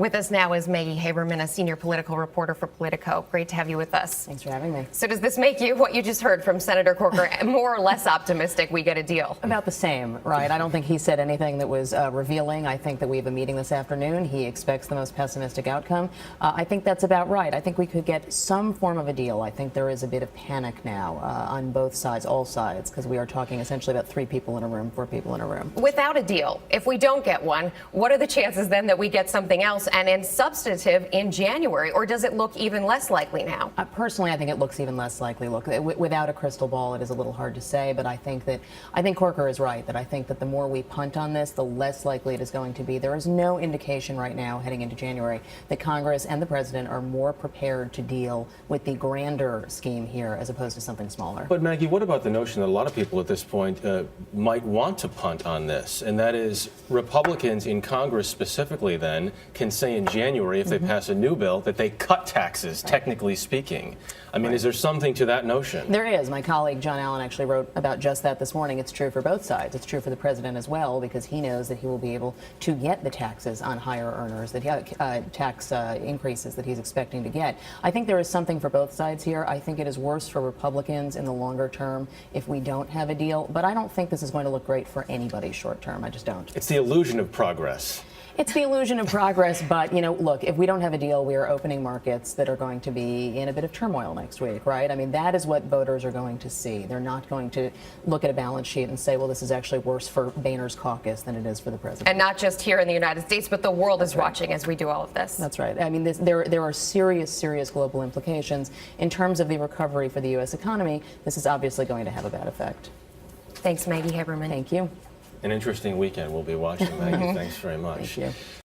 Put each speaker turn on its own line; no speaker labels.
With us now is Maggie Haberman, a senior political reporter for Politico. Great to have you with us.
Thanks for having me.
So does this make you, what you just heard from Senator Corker, more or less optimistic we get a deal?
About the same, right? I don't think he said anything that was revealing. I think that we have a meeting this afternoon. He expects the most pessimistic outcome. I think that's about right. I think we could get some form of a deal. I think there is a bit of panic now on both sides, all sides, because we are talking essentially about 3 people in a room, 4 people in a room.
Without a deal, if we don't get one, what are the chances then that we get something else and in substantive in January, or does it look even less likely now?
Personally, I think it looks even less likely. Look, without a crystal ball, it is a little hard to say, but I think Corker is right, that I think that the more we punt on this, the less likely it is going to be. There is no indication right now heading into January that Congress and the president are more prepared to deal with the grander scheme here as opposed to something smaller.
But Maggie, what about the notion that a lot of people at this point might want to punt on this, and that is Republicans in Congress specifically then can say in January, if they pass a new bill, that they cut taxes, technically speaking. I mean, is there something to that notion?
There is. My colleague John Allen actually wrote about just that this morning. It's true for both sides. It's true for the president as well, because he knows that he will be able to get the taxes on higher earners, that tax increases that he's expecting to get. I think there is something for both sides here. I think it is worse for Republicans in the longer term if we don't have a deal, but I don't think this is going to look great for anybody short term. I just don't.
It's the illusion of progress.
It's the illusion of progress, but, look, if we don't have a deal, we are opening markets that are going to be in a bit of turmoil next week, right? I mean, that is what voters are going to see. They're not going to look at a balance sheet and say, well, this is actually worse for Boehner's caucus than it is for the president.
And not just here in the United States, but the world is watching as we do all of this.
That's right. I mean, there are serious global implications. In terms of the recovery for the U.S. economy, this is obviously going to have a bad effect.
Thanks, Maggie Haberman.
Thank you.
An interesting weekend we'll be watching, Maggie. Thanks very much.
Thank you.